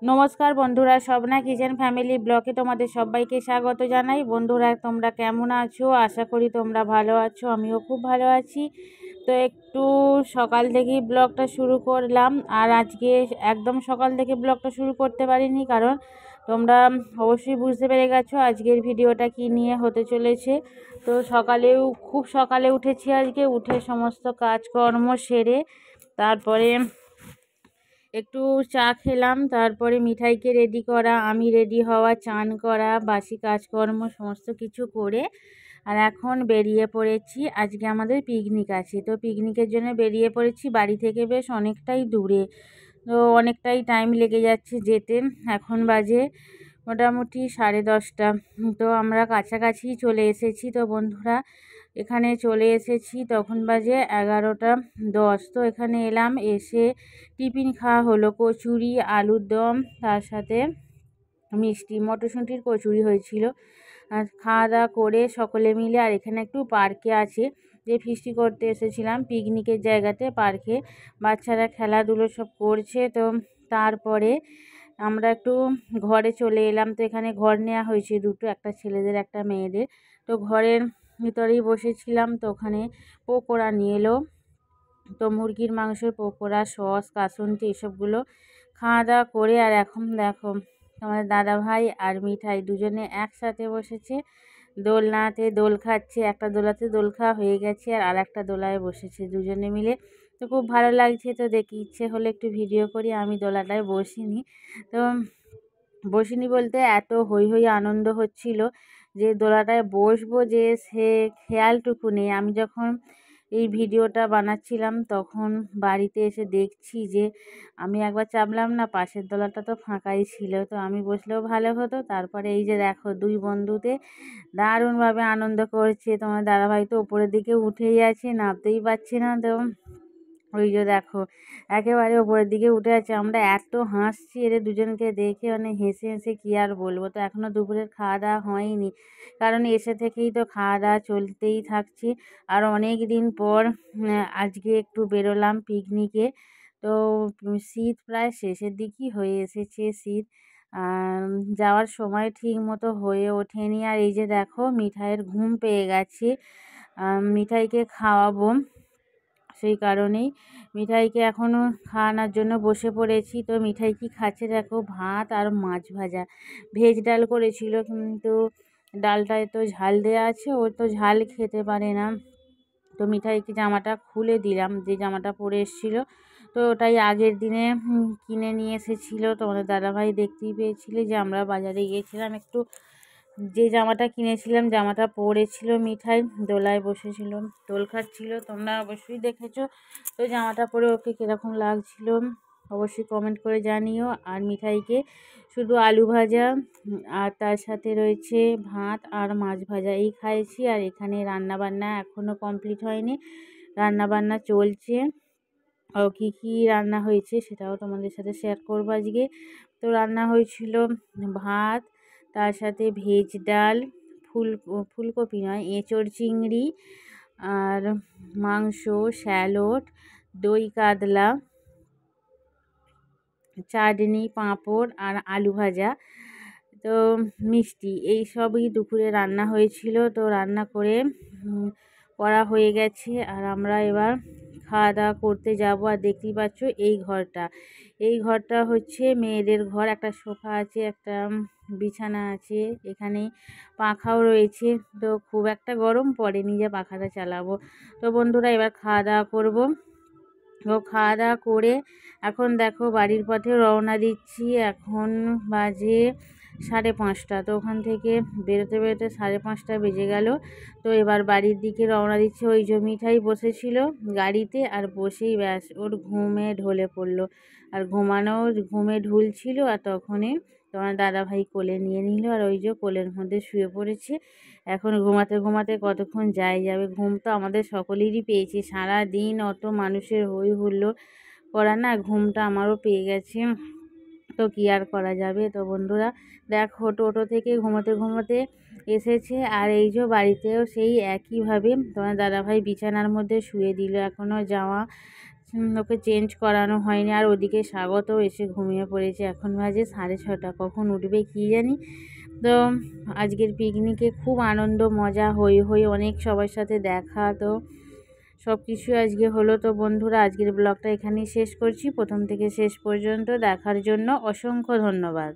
নমস্কার বন্ধুরা, Swapna kitchen family ব্লগে তোমাদের সবাইকে স্বাগত জানাই। বন্ধুরা, তোমরা কেমন আছো? আশা করি তোমরা ভালো আছো। আমিও খুব ভালো আছি। তো একটু সকাল থেকেই ব্লগটা শুরু করলাম, আর আজকে একদম সকাল থেকে ব্লগটা শুরু করতে পারিনি, কারণ তোমরা অবশ্যই বুঝতে পেরে গেছো আজকের ভিডিওটা কি নিয়ে হতে চলেছে। তো খুব সকালে উঠেছি আজকে, উঠে সমস্ত কাজকর্ম সেরে তারপরে একটু চা খেলাম, তারপরে মিঠাইকে রেডি করা, আমি রেডি হওয়া, চান করা, বাসি কাজকর্ম সমস্ত কিছু করে আর এখন বেরিয়ে পড়েছি। আজকে আমাদের পিকনিক আছে, তো পিকনিকের জন্য বেরিয়ে পড়েছি। বাড়ি থেকে বেশ অনেকটাই দূরে, তো অনেকটাই টাইম লেগে যাচ্ছে যেতে। এখন বাজে মোটামুটি 10:30। তো আমরা কাছাকাছি চলে এসেছি। তো বন্ধুরা, এখানে চলে এসেছি, তখন বাজে 11:10। তো এখানে এলাম, এসে টিফিন খাওয়া হলো, কচুরি, আলুর দম, তার সাথে মিষ্টি, মটরশুঁটির কচুরি হয়েছিল। আর খাওয়া দাওয়া করে সকলে মিলে, আর এখানে একটু পার্কে আছে, যে ফিস্টি করতে এসেছিলাম পিকনিকের জায়গাতে, পার্কে বাচ্চারা খেলাধুলো সব করছে। তো তারপরে আমরা একটু ঘরে চলে এলাম। তো এখানে ঘর নেওয়া হয়েছে দুটো, একটা ছেলেদের একটা মেয়েদের। তো ঘরের ভিতরেই বসেছিলাম। তো ওখানে পকোড়া নিয়ে এলো, তো মুরগির মাংসের পকোড়া, সস, কাসুন্দি এসবগুলো খাওয়া দাওয়া করে, আর এখন দেখো তোমার দাদাভাই আর মিঠাই দুজনে একসাথে বসেছে, দোলনাতে দোল খাচ্ছে। একটা দোলাতে দোল খাওয়া হয়ে গেছে, আর একটা দোলায় বসেছে দুজনে মিলে। তো খুব ভালো লাগছে। তো দেখি ইচ্ছে হলে একটু ভিডিও করি। আমি দোলাটায় তো বসিনি বলতে এত হই হই আনন্দ হচ্ছিল যে দোলাটায় বসবো, যে সে খেয়ালটুকু নেই। আমি যখন এই ভিডিওটা বানাচ্ছিলাম তখন বাড়িতে এসে দেখছি যে আমি একবার চাপলাম না, পাশের দোলাটা তো ফাঁকাই ছিল, তো আমি বসলেও ভালো হতো। তারপরে এই যে দেখো দুই বন্ধুতে দারুণভাবে আনন্দ করছে। তোমার দাদাভাই তো উপরের দিকে উঠেই আছে, নামতেই পারছে না। তো ওই যে দেখো একেবারে ওপরের দিকে উঠে আছে। আমরা এত হাসছি এদের দুজনকে দেখে, মানে হেসে হেসে কী আর বলবো। তো এখনও দুপুরের খাওয়া দাওয়া হয়নি, কারণ এসে থেকেই তো খাওয়া দাওয়া চলতেই থাকছে। আর অনেক দিন পর আজকে একটু বেরোলাম পিকনিকে। তো শীত প্রায় শেষের দিকই হয়ে এসেছে, শীত যাওয়ার সময় ঠিক মতো হয়ে ওঠেনি। আর এই যে দেখো মিঠাইয়ের ঘুম পেয়ে গেছে, মিঠাইকে খাওয়াবো, সেই কারণেই মিঠাইকে এখনও খাওয়ানোর জন্য বসে পড়েছি। তো মিঠাই কি খাচ্ছে দেখো, ভাত আর মাছ ভাজা, ভেজ ডাল করেছিল, কিন্তু ডালটায় তো ঝাল দেওয়া আছে, ও তো ঝাল খেতে পারে না। তো মিঠাইকে জামাটা খুলে দিলাম, যে জামাটা পরে এসেছিলো। তো ওটাই আগের দিনে কিনে নিয়ে এসেছিলো। তোমাদের দাদাভাই দেখতেই পেয়েছিলে যে আমরা বাজারে গিয়েছিলাম, একটু যে জামাটা কিনেছিলাম জামাটা পরেছিল মিঠাই, দোলায় বসেছিল, দোল খাচ্ছিল, তোমরা অবশ্যই দেখেছো। তো জামাটা পরে ওকে কীরকম লাগছিল অবশ্যই কমেন্ট করে জানিও। আর মিঠাইকে শুধু আলু ভাজা আর তার সাথে রয়েছে ভাত আর মাছ ভাজা এই খাইয়েছি। আর এখানে রান্নাবান্না এখনও কমপ্লিট হয়নি, রান্নাবান্না চলছে। ও কী কী রান্না হয়েছে সেটাও তোমাদের সাথে শেয়ার করবো আজকে। তো রান্না হয়েছিল ভাত, তার সাথে ভেজ ডাল, ফুলকপি নয়, এঁচোড় চিংড়ি, আর মাংস, স্যালাড, দই কাতলা, চাটনি, পাঁপড় আর আলু ভাজা, তো মিষ্টি, এই সবই দুপুরে রান্না হয়েছিল। তো রান্না করা হয়ে গেছে, আর আমরা এবার খাওয়া দাওয়া করতে যাব। আর দেখতেই পাচ্ছ এই ঘরটা হচ্ছে মেয়েদের ঘর। একটা সোফা আছে, একটা বিছানা আছে, এখানে পাখাও রয়েছে। তো খুব একটা গরম পড়েনি যে পাখাটা চালাবো। তো বন্ধুরা, এবার খাওয়া দাওয়া করবো। তো খাওয়া দাওয়া করে এখন দেখো বাড়ির পথে রওনা দিচ্ছি। এখন বাজে 5:30। তো ওখান থেকে বেরোতে বেরোতে 5:30 বেজে গেল। তো এবার বাড়ির দিকে রওনা দিচ্ছি। ওই যে মিঠাই বসেছিল গাড়িতে, আর বসেই ব্যাস ওর ঘুমে ঢলে পড়লো, আর ঘুমে ঢুলছিল। আর তখনই তোমার দাদাভাই কোলে নিয়ে নিল, আর ওই যে কোলের মধ্যে শুয়ে পড়েছে। এখন ঘুমাতে ঘুমাতে কতক্ষণ যাবে। ঘুম তো আমাদের সকলেরই পেয়েছে, সারা দিন অত মানুষের হই হুল্লোড় করা, না ঘুমটা আমারও পেয়ে গেছে। তো কী আর করা যাবে। তো বন্ধুরা দেখো, টোটো থেকে ঘুমোতে ঘুমোতে এসেছে, আর এই যে বাড়িতেও সেই একইভাবে তোমার দাদাভাই বিছানার মধ্যে শুয়ে দিল। এখনও জামা ওকে চেঞ্জ করানো হয়নি। আর ওদিকে স্বাগতও এসে ঘুমিয়ে পড়েছে, এখন বাজে 6:30, কখন উঠবে কী জানি। তো আজকের পিকনিকে খুব আনন্দ মজা হই হই, অনেক সবার সাথে দেখা, তো সব কিছু আজকে হলো। তো বন্ধুরা, আজকের ব্লগটা এখানেই শেষ করছি। প্রথম থেকে শেষ পর্যন্ত দেখার জন্য অসংখ্য ধন্যবাদ।